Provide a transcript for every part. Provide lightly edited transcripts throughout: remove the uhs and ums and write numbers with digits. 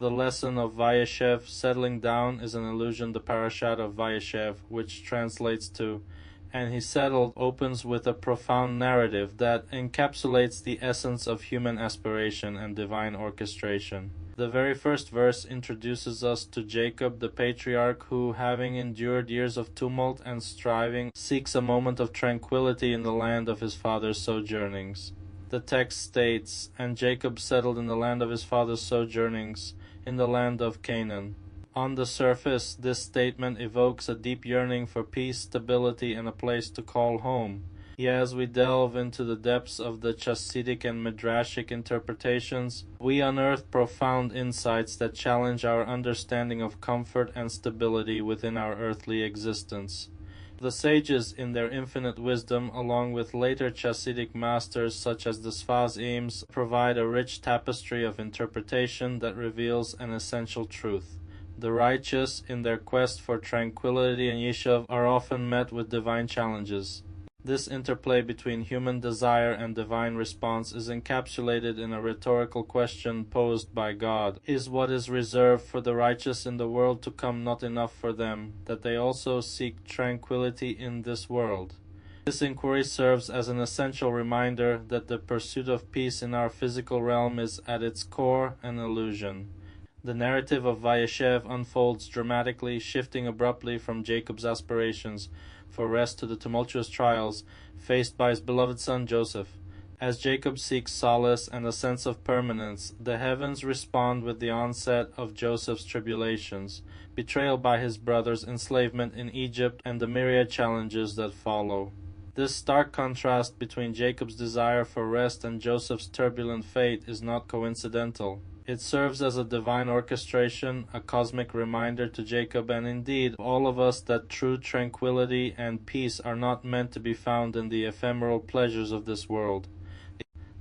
The lesson of Vayeshev, settling down, is an allusion to Parashat of Vayeshev, which translates to, "And he settled," opens with a profound narrative that encapsulates the essence of human aspiration and divine orchestration. The very first verse introduces us to Jacob, the patriarch, who, having endured years of tumult and striving, seeks a moment of tranquility in the land of his father's sojournings. The text states, "And Jacob settled in the land of his father's sojournings, in the land of Canaan." On the surface, this statement evokes a deep yearning for peace, stability, and a place to call home. Yet as we delve into the depths of the Chassidic and Midrashic interpretations, we unearth profound insights that challenge our understanding of comfort and stability within our earthly existence. The sages, in their infinite wisdom, along with later Chassidic masters such as the Sfaz Eames, provide a rich tapestry of interpretation that reveals an essential truth. The righteous, in their quest for tranquility and yeshiv, are often met with divine challenges. This interplay between human desire and divine response is encapsulated in a rhetorical question posed by God. Is what is reserved for the righteous in the world to come not enough for them, that they also seek tranquility in this world? This inquiry serves as an essential reminder that the pursuit of peace in our physical realm is at its core an illusion. The narrative of Vayeshev unfolds dramatically, shifting abruptly from Jacob's aspirations for rest to the tumultuous trials faced by his beloved son Joseph. As Jacob seeks solace and a sense of permanence, the heavens respond with the onset of Joseph's tribulations, betrayal by his brothers, enslavement in Egypt, and the myriad challenges that follow. This stark contrast between Jacob's desire for rest and Joseph's turbulent fate is not coincidental. It serves as a divine orchestration, a cosmic reminder to Jacob and indeed all of us that true tranquility and peace are not meant to be found in the ephemeral pleasures of this world.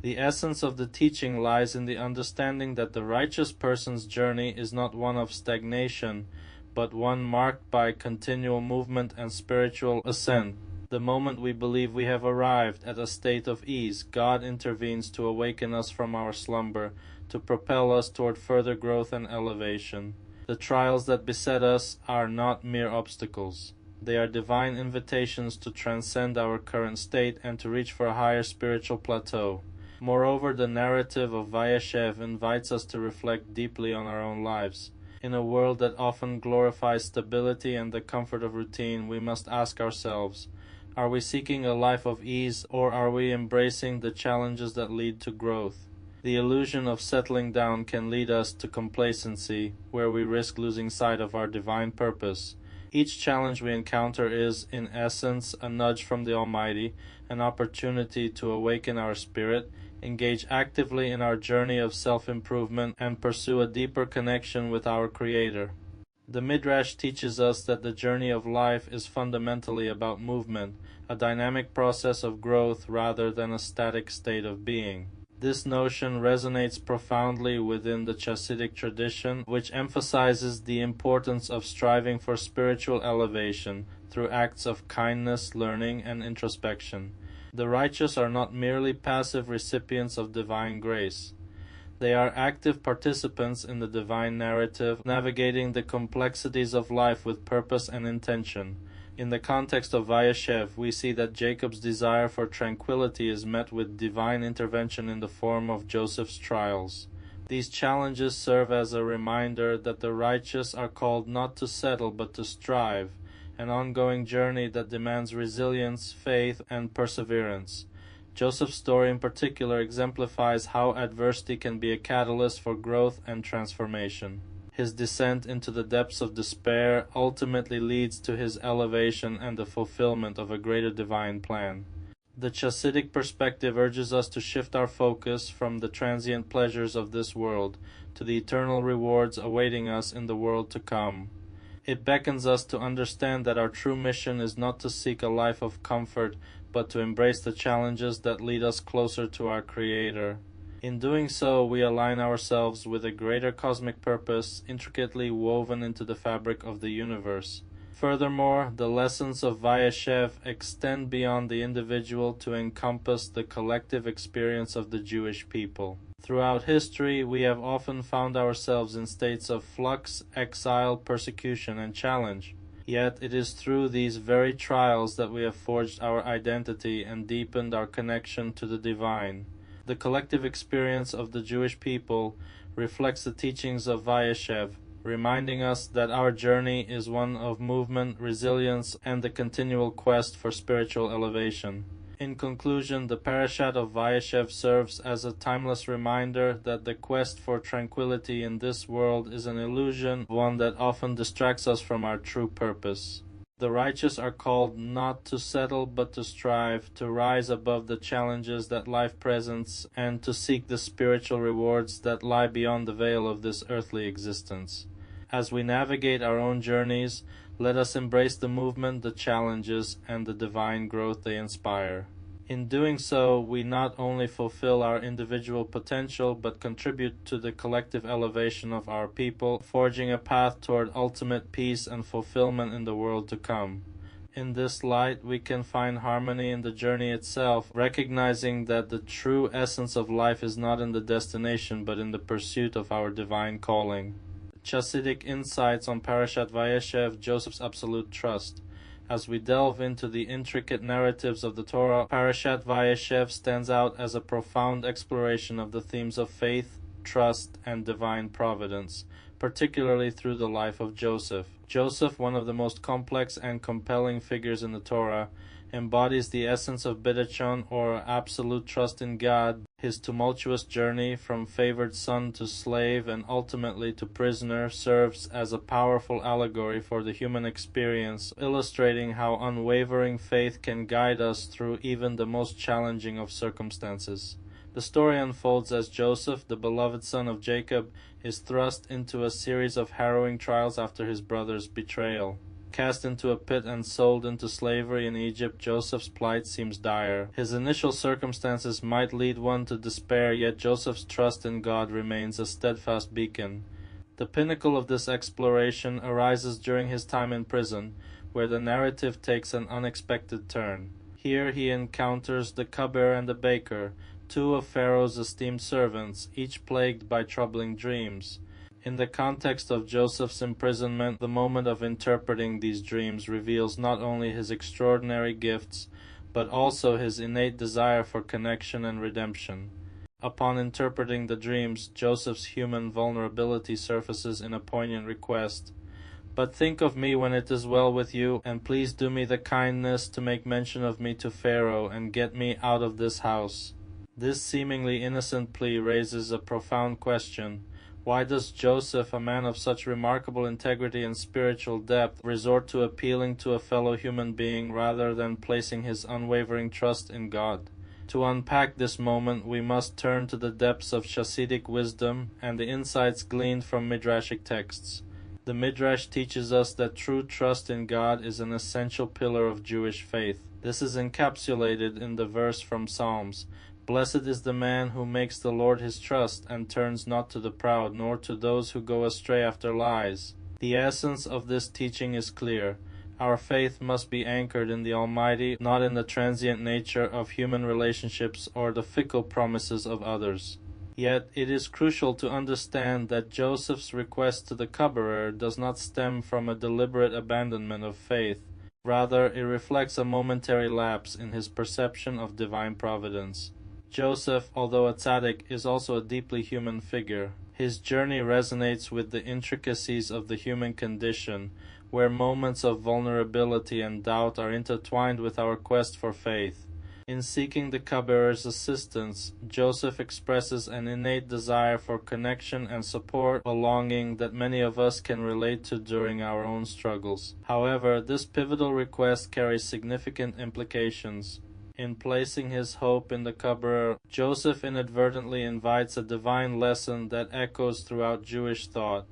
The essence of the teaching lies in the understanding that the righteous person's journey is not one of stagnation, but one marked by continual movement and spiritual ascent. The moment we believe we have arrived at a state of ease, God intervenes to awaken us from our slumber, to propel us toward further growth and elevation. The trials that beset us are not mere obstacles. They are divine invitations to transcend our current state and to reach for a higher spiritual plateau. Moreover, the narrative of Vayeshev invites us to reflect deeply on our own lives. In a world that often glorifies stability and the comfort of routine, we must ask ourselves, are we seeking a life of ease, or are we embracing the challenges that lead to growth? The illusion of settling down can lead us to complacency, where we risk losing sight of our divine purpose. Each challenge we encounter is, in essence, a nudge from the Almighty, an opportunity to awaken our spirit, engage actively in our journey of self-improvement, and pursue a deeper connection with our Creator. The Midrash teaches us that the journey of life is fundamentally about movement, a dynamic process of growth rather than a static state of being. This notion resonates profoundly within the Chassidic tradition, which emphasizes the importance of striving for spiritual elevation through acts of kindness, learning, and introspection. The righteous are not merely passive recipients of divine grace. They are active participants in the divine narrative, navigating the complexities of life with purpose and intention. In the context of Vayeshev, we see that Jacob's desire for tranquility is met with divine intervention in the form of Joseph's trials. These challenges serve as a reminder that the righteous are called not to settle but to strive, an ongoing journey that demands resilience, faith, and perseverance. Joseph's story in particular exemplifies how adversity can be a catalyst for growth and transformation. His descent into the depths of despair ultimately leads to his elevation and the fulfillment of a greater divine plan. The Chassidic perspective urges us to shift our focus from the transient pleasures of this world to the eternal rewards awaiting us in the world to come. It beckons us to understand that our true mission is not to seek a life of comfort, but to embrace the challenges that lead us closer to our Creator. In doing so, we align ourselves with a greater cosmic purpose intricately woven into the fabric of the universe. Furthermore, the lessons of Vayeshev extend beyond the individual to encompass the collective experience of the Jewish people. Throughout history, we have often found ourselves in states of flux, exile, persecution, and challenge. Yet it is through these very trials that we have forged our identity and deepened our connection to the divine. The collective experience of the Jewish people reflects the teachings of Vayeshev, reminding us that our journey is one of movement, resilience, and the continual quest for spiritual elevation. In conclusion, the Parashat of Vayeshev serves as a timeless reminder that the quest for tranquility in this world is an illusion, one that often distracts us from our true purpose. The righteous are called not to settle but to strive, to rise above the challenges that life presents, and to seek the spiritual rewards that lie beyond the veil of this earthly existence. As we navigate our own journeys, let us embrace the movement, the challenges, and the divine growth they inspire. In doing so, we not only fulfill our individual potential, but contribute to the collective elevation of our people, forging a path toward ultimate peace and fulfillment in the world to come. In this light, we can find harmony in the journey itself, recognizing that the true essence of life is not in the destination, but in the pursuit of our divine calling. Chassidic insights on Parashat Vayeshev, Joseph's absolute trust. As we delve into the intricate narratives of the Torah, Parashat Vayeshev stands out as a profound exploration of the themes of faith, trust, and divine providence, particularly through the life of Joseph. Joseph, one of the most complex and compelling figures in the Torah, embodies the essence of bidachon, or absolute trust in God. His tumultuous journey from favored son to slave and ultimately to prisoner serves as a powerful allegory for the human experience, illustrating how unwavering faith can guide us through even the most challenging of circumstances. The story unfolds as Joseph, the beloved son of Jacob, is thrust into a series of harrowing trials after his brother's betrayal. Cast into a pit and sold into slavery in Egypt, Joseph's plight seems dire. His initial circumstances might lead one to despair, yet Joseph's trust in God remains a steadfast beacon. The pinnacle of this exploration arises during his time in prison, where the narrative takes an unexpected turn. Here he encounters the cupbearer and the baker, two of Pharaoh's esteemed servants, each plagued by troubling dreams. In the context of Joseph's imprisonment, the moment of interpreting these dreams reveals not only his extraordinary gifts, but also his innate desire for connection and redemption. Upon interpreting the dreams, Joseph's human vulnerability surfaces in a poignant request. "But think of me when it is well with you, and please do me the kindness to make mention of me to Pharaoh, and get me out of this house." This seemingly innocent plea raises a profound question. Why does Joseph, a man of such remarkable integrity and spiritual depth, resort to appealing to a fellow human being rather than placing his unwavering trust in God? To unpack this moment, we must turn to the depths of Chassidic wisdom and the insights gleaned from Midrashic texts. The Midrash teaches us that true trust in God is an essential pillar of Jewish faith. This is encapsulated in the verse from Psalms, "Blessed is the man who makes the Lord his trust, and turns not to the proud, nor to those who go astray after lies." The essence of this teaching is clear. Our faith must be anchored in the Almighty, not in the transient nature of human relationships or the fickle promises of others. Yet it is crucial to understand that Joseph's request to the cupbearer does not stem from a deliberate abandonment of faith. Rather, it reflects a momentary lapse in his perception of divine providence. Joseph, although a tzaddik, is also a deeply human figure. His journey resonates with the intricacies of the human condition, where moments of vulnerability and doubt are intertwined with our quest for faith. In seeking the cupbearer's assistance, Joseph expresses an innate desire for connection and support, a longing that many of us can relate to during our own struggles. However, this pivotal request carries significant implications. In placing his hope in the cupbearer, Joseph inadvertently invites a divine lesson that echoes throughout Jewish thought.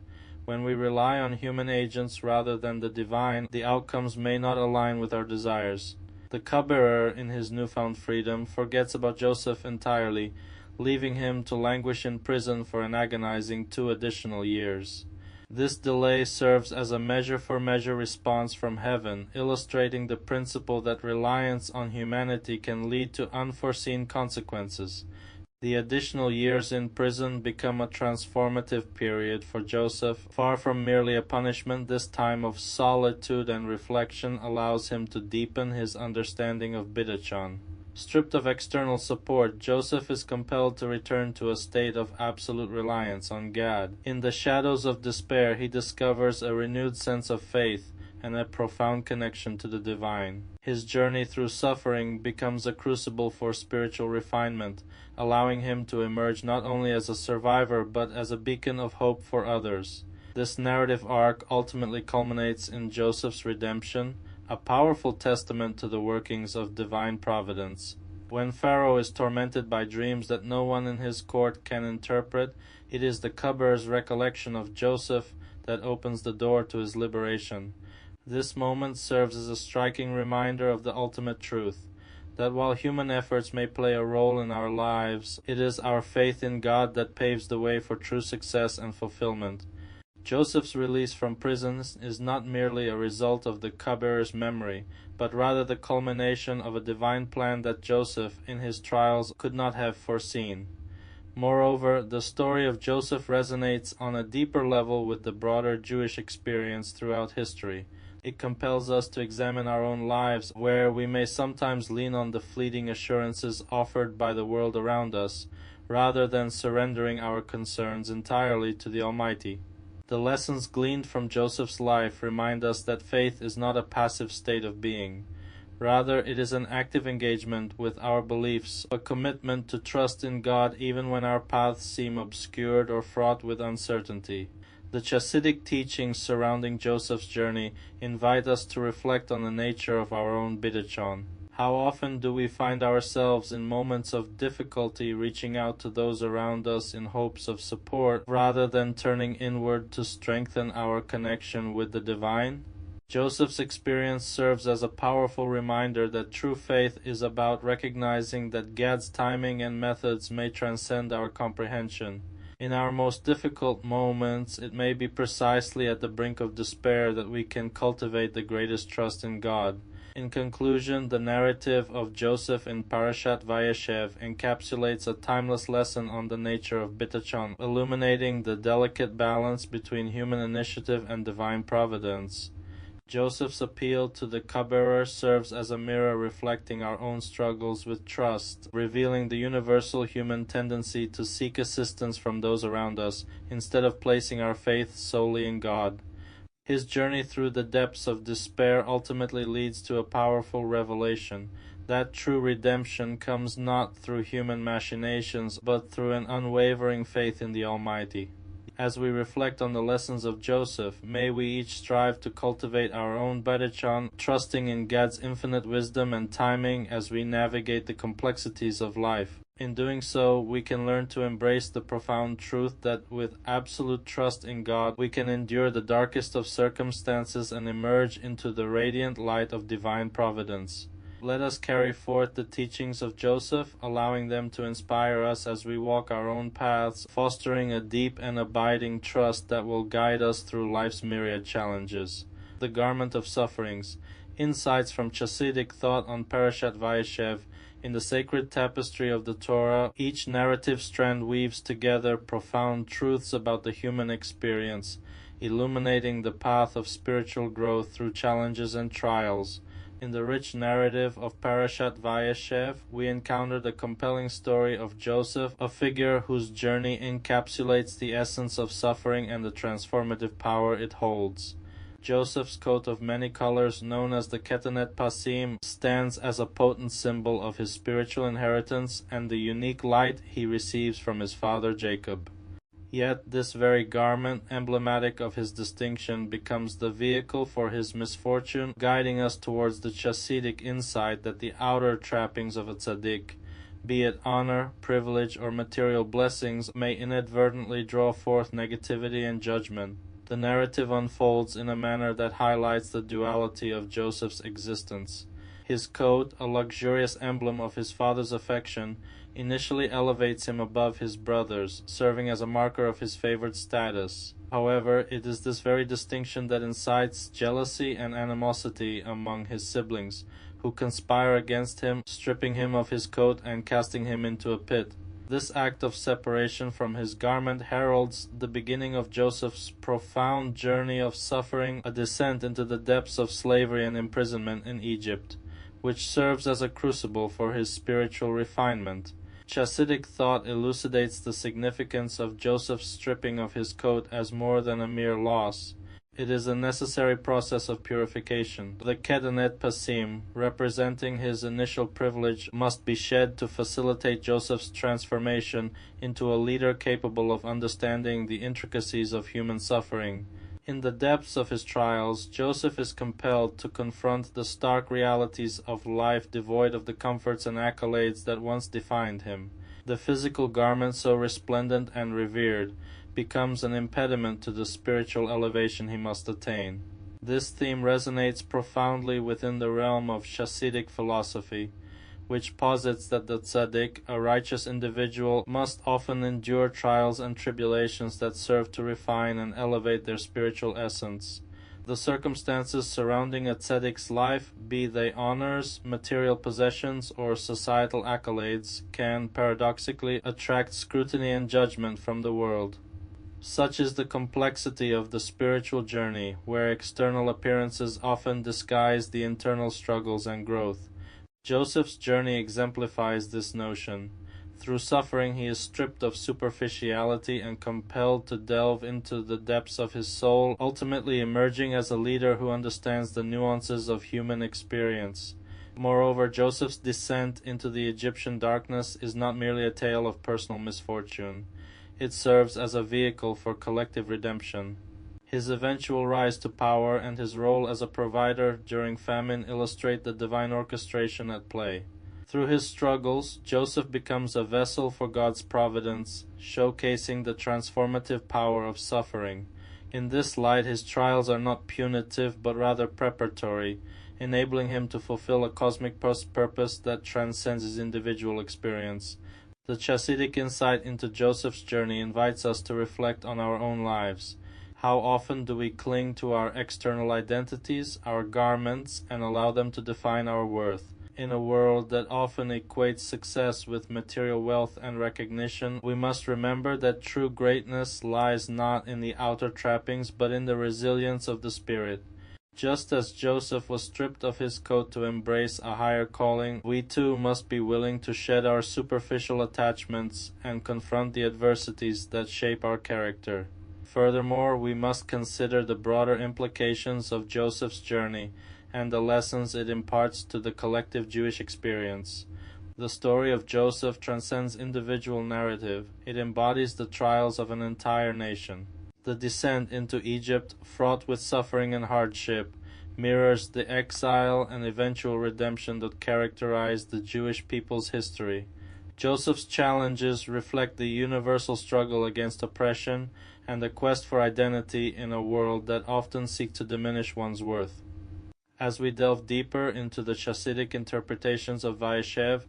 When we rely on human agents rather than the divine, the outcomes may not align with our desires. The cupbearer, in his newfound freedom, forgets about Joseph entirely, leaving him to languish in prison for an agonizing 2 additional years. This delay serves as a measure-for-measure response from heaven, illustrating the principle that reliance on humanity can lead to unforeseen consequences. The additional years in prison become a transformative period for Joseph. Far from merely a punishment, this time of solitude and reflection allows him to deepen his understanding of Bidachon. Stripped of external support, Joseph is compelled to return to a state of absolute reliance on God. In the shadows of despair, he discovers a renewed sense of faith and a profound connection to the divine. His journey through suffering becomes a crucible for spiritual refinement, allowing him to emerge not only as a survivor but as a beacon of hope for others. This narrative arc ultimately culminates in Joseph's redemption, a powerful testament to the workings of divine providence. When Pharaoh is tormented by dreams that no one in his court can interpret, it is the cupbearer's recollection of Joseph that opens the door to his liberation. This moment serves as a striking reminder of the ultimate truth, that while human efforts may play a role in our lives, it is our faith in God that paves the way for true success and fulfillment. Joseph's release from prison is not merely a result of the cupbearer's memory, but rather the culmination of a divine plan that Joseph, in his trials, could not have foreseen. Moreover, the story of Joseph resonates on a deeper level with the broader Jewish experience throughout history. It compels us to examine our own lives, where we may sometimes lean on the fleeting assurances offered by the world around us, rather than surrendering our concerns entirely to the Almighty. The lessons gleaned from Joseph's life remind us that faith is not a passive state of being. Rather, it is an active engagement with our beliefs, a commitment to trust in God even when our paths seem obscured or fraught with uncertainty. The Chassidic teachings surrounding Joseph's journey invite us to reflect on the nature of our own Bidachon. How often do we find ourselves in moments of difficulty reaching out to those around us in hopes of support, rather than turning inward to strengthen our connection with the divine? Joseph's experience serves as a powerful reminder that true faith is about recognizing that God's timing and methods may transcend our comprehension. In our most difficult moments, it may be precisely at the brink of despair that we can cultivate the greatest trust in God. In conclusion, the narrative of Joseph in Parashat Vayeshev encapsulates a timeless lesson on the nature of Bidachon, illuminating the delicate balance between human initiative and divine providence. Joseph's appeal to the cupbearer serves as a mirror reflecting our own struggles with trust, revealing the universal human tendency to seek assistance from those around us, instead of placing our faith solely in God. His journey through the depths of despair ultimately leads to a powerful revelation that true redemption comes not through human machinations, but through an unwavering faith in the Almighty. As we reflect on the lessons of Joseph, may we each strive to cultivate our own Bidachon, trusting in God's infinite wisdom and timing as we navigate the complexities of life. In doing so, we can learn to embrace the profound truth that with absolute trust in God, we can endure the darkest of circumstances and emerge into the radiant light of divine providence. Let us carry forth the teachings of Joseph, allowing them to inspire us as we walk our own paths, fostering a deep and abiding trust that will guide us through life's myriad challenges. The Garment of Sufferings. Insights from Chassidic thought on Parashat Vayeshev. In the sacred tapestry of the Torah, each narrative strand weaves together profound truths about the human experience, illuminating the path of spiritual growth through challenges and trials. In the rich narrative of Parashat Vayeshev, we encounter the compelling story of Joseph, a figure whose journey encapsulates the essence of suffering and the transformative power it holds. Joseph's coat of many colors, known as the Ketanet Pasim, stands as a potent symbol of his spiritual inheritance and the unique light he receives from his father Jacob. Yet this very garment, emblematic of his distinction, becomes the vehicle for his misfortune, guiding us towards the Chassidic insight that the outer trappings of a tzaddik, be it honor, privilege, or material blessings, may inadvertently draw forth negativity and judgment. The narrative unfolds in a manner that highlights the duality of Joseph's existence. His coat, a luxurious emblem of his father's affection, initially elevates him above his brothers, serving as a marker of his favored status. However, it is this very distinction that incites jealousy and animosity among his siblings, who conspire against him, stripping him of his coat and casting him into a pit. This act of separation from his garment heralds the beginning of Joseph's profound journey of suffering, a descent into the depths of slavery and imprisonment in Egypt, which serves as a crucible for his spiritual refinement. Chassidic thought elucidates the significance of Joseph's stripping of his coat as more than a mere loss. It is a necessary process of purification. The יקע-פעננער, representing his initial privilege, must be shed to facilitate Joseph's transformation into a leader capable of understanding the intricacies of human suffering. In the depths of his trials, Joseph is compelled to confront the stark realities of life devoid of the comforts and accolades that once defined him. The physical garment, so resplendent and revered, becomes an impediment to the spiritual elevation he must attain. This theme resonates profoundly within the realm of Chassidic philosophy, which posits that the tzaddik, a righteous individual, must often endure trials and tribulations that serve to refine and elevate their spiritual essence. The circumstances surrounding a tzaddik's life, be they honors, material possessions, or societal accolades, can paradoxically attract scrutiny and judgment from the world. Such is the complexity of the spiritual journey, where external appearances often disguise the internal struggles and growth. Joseph's journey exemplifies this notion. Through suffering, he is stripped of superficiality and compelled to delve into the depths of his soul, ultimately emerging as a leader who understands the nuances of human experience. Moreover, Joseph's descent into the Egyptian darkness is not merely a tale of personal misfortune. It serves as a vehicle for collective redemption. His eventual rise to power and his role as a provider during famine illustrate the divine orchestration at play. Through his struggles, Joseph becomes a vessel for God's providence, showcasing the transformative power of suffering. In this light, his trials are not punitive but rather preparatory, enabling him to fulfill a cosmic purpose that transcends his individual experience. The Chassidic insight into Joseph's journey invites us to reflect on our own lives. How often do we cling to our external identities, our garments, and allow them to define our worth? In a world that often equates success with material wealth and recognition, we must remember that true greatness lies not in the outer trappings but in the resilience of the spirit. Just as Joseph was stripped of his coat to embrace a higher calling, we too must be willing to shed our superficial attachments and confront the adversities that shape our character. Furthermore, we must consider the broader implications of Joseph's journey and the lessons it imparts to the collective Jewish experience. The story of Joseph transcends individual narrative. It embodies the trials of an entire nation. The descent into Egypt, fraught with suffering and hardship, mirrors the exile and eventual redemption that characterized the Jewish people's history. Joseph's challenges reflect the universal struggle against oppression and the quest for identity in a world that often seeks to diminish one's worth. As we delve deeper into the Chassidic interpretations of Vayeshev,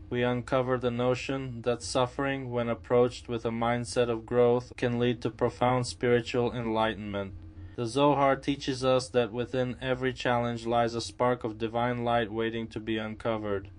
we uncover the notion that suffering, when approached with a mindset of growth, can lead to profound spiritual enlightenment. The Zohar teaches us that within every challenge lies a spark of divine light waiting to be uncovered.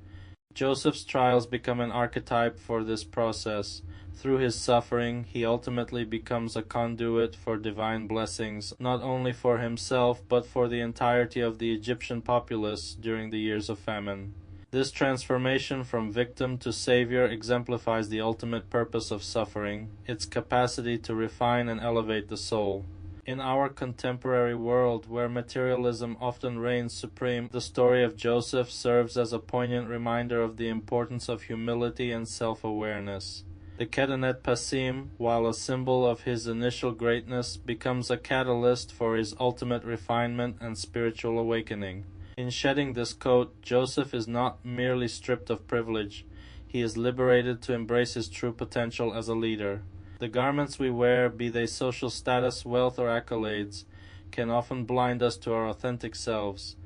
Joseph's trials become an archetype for this process. Through his suffering, he ultimately becomes a conduit for divine blessings, not only for himself but for the entirety of the Egyptian populace during the years of famine. This transformation from victim to savior exemplifies the ultimate purpose of suffering, its capacity to refine and elevate the soul. In our contemporary world, where materialism often reigns supreme, the story of Joseph serves as a poignant reminder of the importance of humility and self-awareness. The יקע-פעננער, while a symbol of his initial greatness, becomes a catalyst for his ultimate refinement and spiritual awakening. In shedding this coat, Joseph is not merely stripped of privilege. He is liberated to embrace his true potential as a leader. The garments we wear, be they social status, wealth, or accolades, can often blind us to our authentic selves.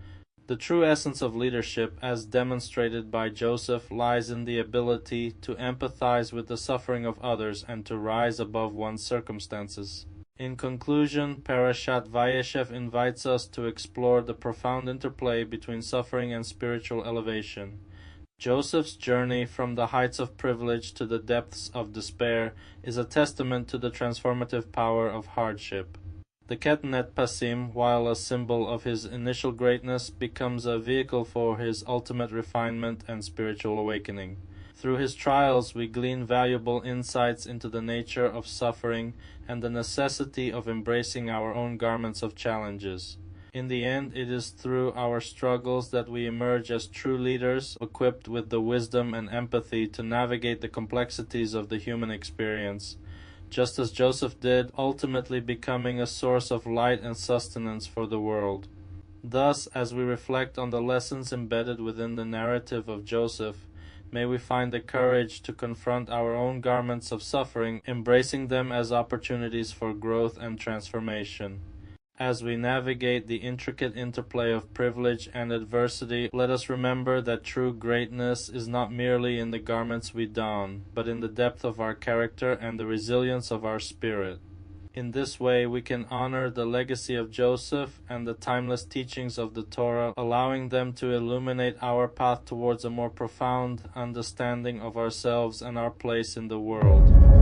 The true essence of leadership, as demonstrated by Joseph, lies in the ability to empathize with the suffering of others and to rise above one's circumstances. In conclusion, Parashat Vayeshev invites us to explore the profound interplay between suffering and spiritual elevation. Joseph's journey from the heights of privilege to the depths of despair is a testament to the transformative power of hardship. The Ketnet Pasim, while a symbol of his initial greatness, becomes a vehicle for his ultimate refinement and spiritual awakening. Through his trials, we glean valuable insights into the nature of suffering and the necessity of embracing our own garments of challenges. In the end, it is through our struggles that we emerge as true leaders, equipped with the wisdom and empathy to navigate the complexities of the human experience, just as Joseph did, ultimately becoming a source of light and sustenance for the world. Thus, as we reflect on the lessons embedded within the narrative of Joseph, may we find the courage to confront our own garments of suffering, embracing them as opportunities for growth and transformation. As we navigate the intricate interplay of privilege and adversity, let us remember that true greatness is not merely in the garments we don, but in the depth of our character and the resilience of our spirit. In this way, we can honor the legacy of Joseph and the timeless teachings of the Torah, allowing them to illuminate our path towards a more profound understanding of ourselves and our place in the world.